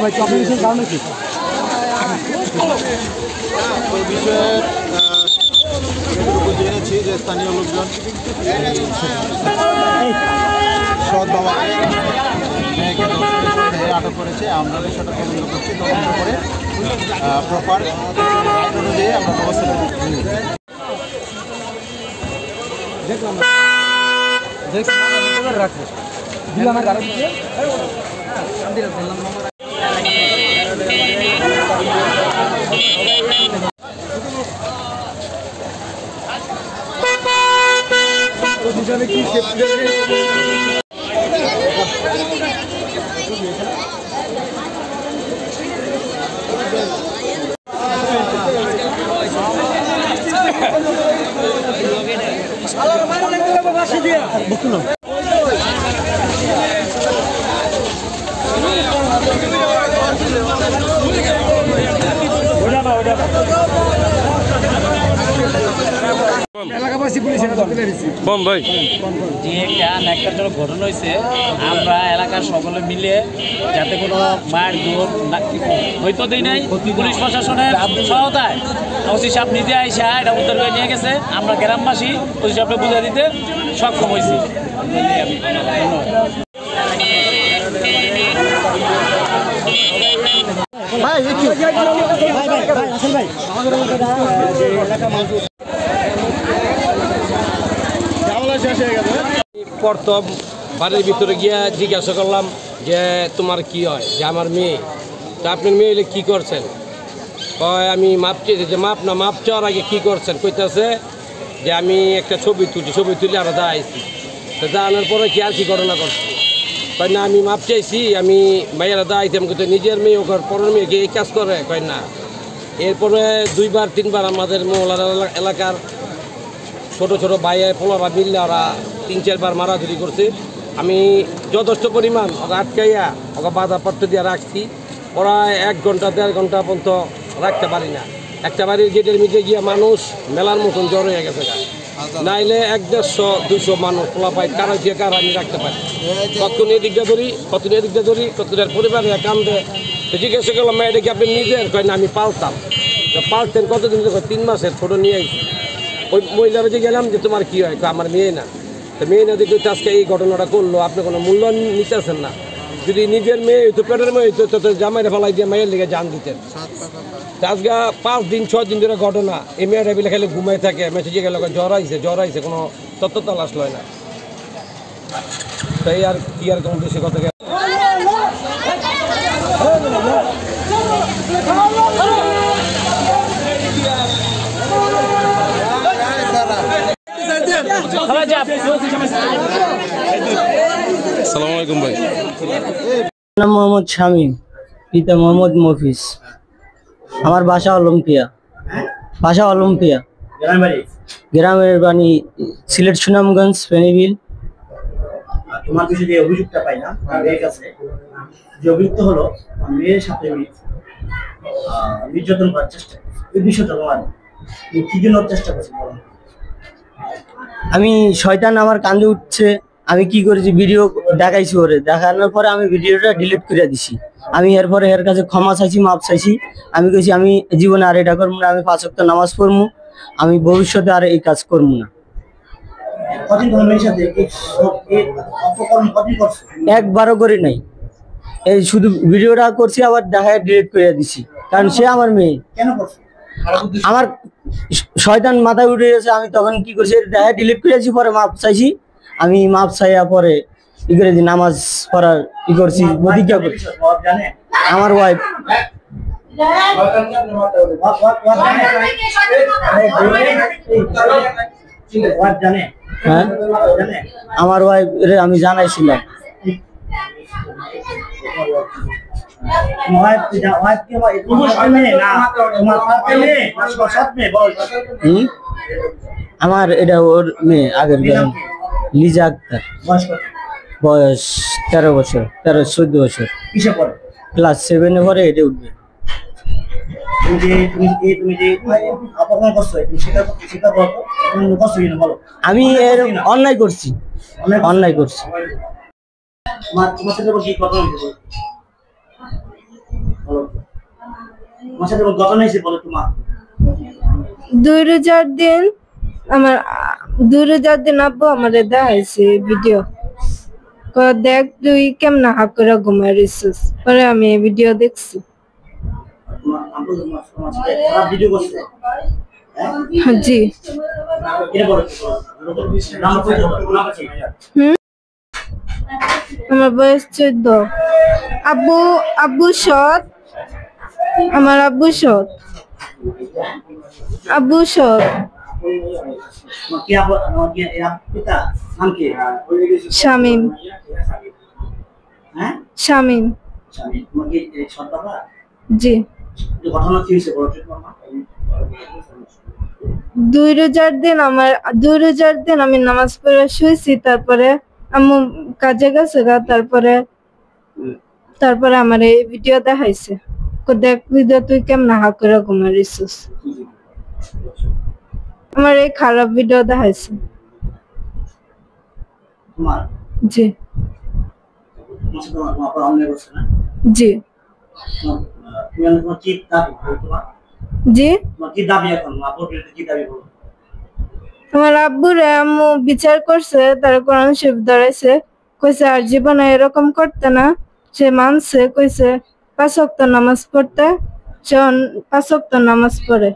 ভাই তো আপনার বিষয়ের কারণে কি এই বিষয়ে যতটুকু জেনেছি যে স্থানীয় লোকজন সৎ বাবাকে মেয়েকে ধর্ষণের সন্দেহে আটক করেছে। আমরা বিষয়টা তদন্ত করছি, তদন্ত করে প্রপার আইন অনুযায়ী আমরা ব্যবস্থা নেব। ঘটনা হয়েছে, আমরা এলাকার সকলে মিলে যাতে কোনো মায়ের দৌড় হয়তো দিই নাই, পুলিশ প্রশাসনের সহায়তায় ওসি সাহেব নিজে আইসা এটা উদ্ধার করে নিয়ে গেছে। আমরা গ্রামবাসী ওসি সাহেবকে বুঝিয়ে দিতে সক্ষম হয়েছি। প্রথম বাড়ির ভিতরে গিয়ে জিজ্ঞাসা করলাম যে তোমার কি হয়, যে আমার মেয়ে। তা আপনার মেয়ে এলে কী করছেন? কয় আমি মাপ চেয়েছি। যে মাপ না, মাপ চাওয়ার আগে কী করছেন? কইতেছে যে আমি একটা ছবি তুলে আমরা দাঁড়াইছি। তা দাঁড়ানোর পরে কি আর কি ঘটনা করছি? কয় না, আমি মাপ চাইছি, আমি মাইয়ারা দাঁড়াইতাম, কিন্তু নিজের মেয়ে ওখানে পরের মেয়েকে এই কাজ করে। কয় না। এরপরে 2-3বার আমাদের মহলার এলাকার ছোটো ছোটো ভাইয়ে পোলারা মিললে ওরা 3-4বার মারাধরি করছে। আমি যথেষ্ট পরিমাণ ওরা আটকাইয়া ওকে বাধা পট্ট দিয়ে রাখছি। ওরা 1 ঘন্টা 1.5 ঘন্টা পর্যন্ত রাখতে পারি না। একটা বাড়ির গেটের মধ্যে গিয়ে মানুষ মেলার মতন জ্বর হয়ে গেছে। নাইলে 100-150 মানুষ পোলা পাই কারো দিয়ে কার আমি রাখতে পারি। কতক্ষণ এদিকটা ধরি, কতটার পরিবারে কান্দে। তো জিজ্ঞাসা করলাম মেয়েটা কি আপনি নিজের? কয় না, আমি পালতাম। তো পালতেন কতদিন? 3 মাসের ছোটো নিয়ে আইছি। ওই মহিলারা যে গেলাম যে তোমার কী হয়? আমার মেয়ে না। তো মেয়ে না দেখে আজকে এই ঘটনাটা করলো, আপনি কোনো মূল্য নিতেছেন না। যদি নিজের মেয়ে হইতো, পেটের মেয়ে হইতো, তো জামাইরা ফেলাই দিয়ে মেয়ের লেগে জান দিতেন। আজকে 5-6 দিন ধরে ঘটনা। এই মেয়েটা বিলে খেলে ঘুমাই থাকে, মেসেজে গেলে জ্বর আইছে, কোনো তত্ত্ব তালাশ লয় না। তাই আর কি আর কোনো দেশে কথা আসসালামু আলাইকুম ভাই। নাম মোহাম্মদ শামীম, পিতা মোহাম্মদ মফিজ। আমার বাসা অলিম্পিয়া। গ্রামের বাড়ি সিলেট সুনামগঞ্জ ফেনীবিল। তোমার কিছু যে অভিযোগটা পাই না মেয়ের কাছে, যে অভিযুক্ত হলো মেয়ের সাথে নির্যাতন করার চেষ্টা, এই বিষয়টা তোমার কি জন্য চেষ্টা করছি? আমি শয়তান আমার কান্দে উঠছে, আমি কি করেছি ভিডিও দেখাইছি ওরে, দেখানোর পরে আমি ভিডিওটা ডিলিট করে দিছি। আমি এরপরে এর কাছে ক্ষমা চাইছি, মাপ চাইছি। আমি কইছি আমি জীবনে আর এটা করবো না, আমি 5 ওয়াক্ত নামাজ পড়বো, আমি ভবিষ্যতে আর এই কাজ করবো না। একবারও করি নাই, এই শুধু ভিডিওটা করছি, আবার দেখায় ডিলিট করে দিছি। কারণ সে আমার মেয়ে। কেন করছো? আমার শয়তান মাথায় উঠে গেছে। আমি তখন কি করছি, দেখায় ডিলিট করেছি, পরে মাপ চাইছি। আমি মাপ চাইয়া পরে ই করে দিই, নামাজ পড়ার ই করছি, প্রতিজ্ঞা করছি। আমার ওয়াইফ হ্যাঁ, আমার ওয়াইফ আমি জানাইছিলাম। আমার এটা ওর মেয়ে, আগের লিজা আক্তার। বয়স 13 বছর, 13-14 বছর। ক্লাস 7-এ পরে এটা উঠবে। আমি এর অন্যায় করছি। তোমার সাথে কোনো ঘটনা হয়েছে বলো তোমার? 2000 দিন আমার 2000 দিন আব্বু আমারে দেখাইছে ভিডিও, দেখ তুই কেমন হাক করে ঘুমাই রইছিস। পরে আমি এই ভিডিও দেখছি। তোমার আব্বু তোমার সাথে খারাপ ভিডিও করছে? জি। কে বলেছে? নাম কইছো? নাম আছে? আমার বয়স 14। আব্বু সৎ, আমার আব্বু সৎ। তোমার কি আব্বু, তোমার কি পিতা নাম কি? শামীম। হ্যাঁ শামীম। স্বামী। তোমার কি সৎ বাবা? জি। ঘটনা কি হয়েছে বলো তো তোমার? 2000 দিন আমি নামাজ পড়ে শুয়েছি, তারপরে আম্মু কাজে গেছে গা, তারপরে আমার এই ভিডিও দেখাইছে, দেখ ভিডিও তুই কেমন হাক করে ঘুমাই রইছিস। আমার এই খারাপ ভিডিও দেখাইছে। তোমার জি। তোমার সাথে তোমার বাবা অন্যায় করছে না? জি। তোমার কি দাবি তোমার? জি। তোমার কি দাবি এখন? আপুর বিরুদ্ধে কি দাবি বলো? আমার আব্বুরে আম্মু বিচার করছে, তার কোরআন শরীফ ধরেছে, কইছে আর জীবনে এরকম করতে না। সে মানছে, কইছে 5 ওয়াক্ত নামাজ পড়তে, সে 5 ওয়াক্ত নামাজ পড়ে।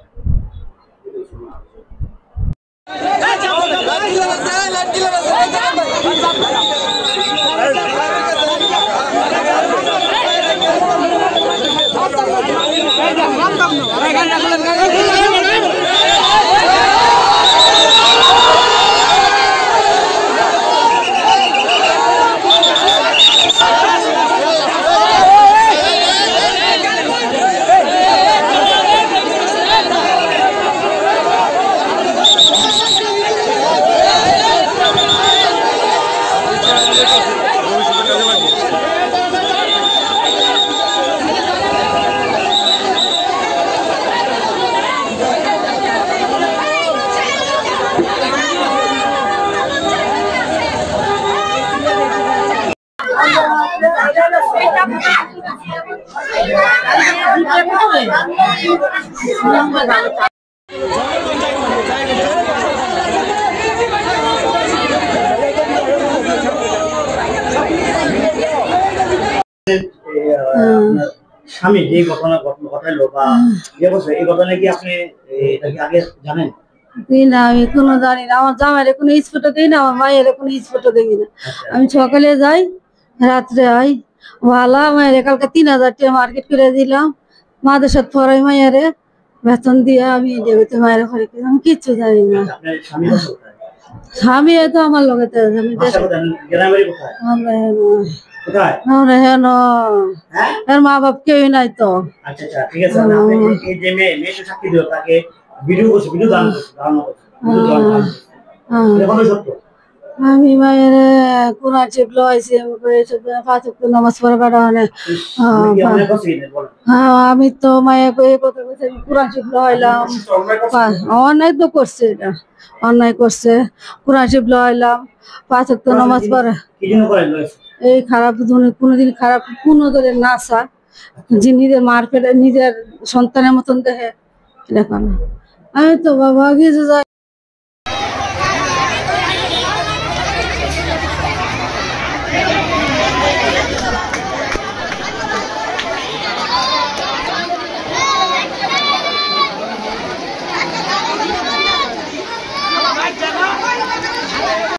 স্বামী যে ঘটনা ঘটাইলো বা যে বলছে, এই ঘটনা কি আপনি এটা কি আগে জানেন? না, আমি কোনো জানি না। আমার জামাইরে কোনো স্পট দিই না, আমার মায়ের কোনো স্পট দেখি না। আমি সকালে যাই, রাত্রে আই। ভালো মায়ের কালকে 3000 টাকা মার্কেট করে দিলাম, মাদের সাথে পড়াই মায়েরে বেতন দিয়ে আমি দেবতে মায়ের ঘরে, আমি কিচ্ছু জানি না। আপনার স্বামী কোথায়? স্বামী তো আমার লগে আমি বাসা কোথায়? গ্রামের কোথায়? কোথায়? আমরা হেন হ্যাঁ? এর মা বাপ কেউই নাই তো। আচ্ছা আচ্ছা, ঠিক আছে। আপনি এই যে মেয়ে সাক্ষী দিল, তাকে ভিডিও করছে, ভিডিও দান করছে, এটা সত্য? আমি মায়ের কোরআন শরীফ লইছি, 5 ওয়াক্ত নামাজ পড়া কাটা অনেক। আমি তো মায়ের কথা কইছি, কোরআন শরীফ লইলাম। অন্যায় তো করছে, এটা অন্যায় করছে। কোরআন শরীফ লইলাম, 5 ওয়াক্ত নামাজ পড়া। এই খারাপ কোনোদিন খারাপ কোনো ধরনের না আসা, যে নিজের মার পেটে নিজের সন্তানের মতন দেখে, এটা কেন? আমি তো বাবা কিছু যাই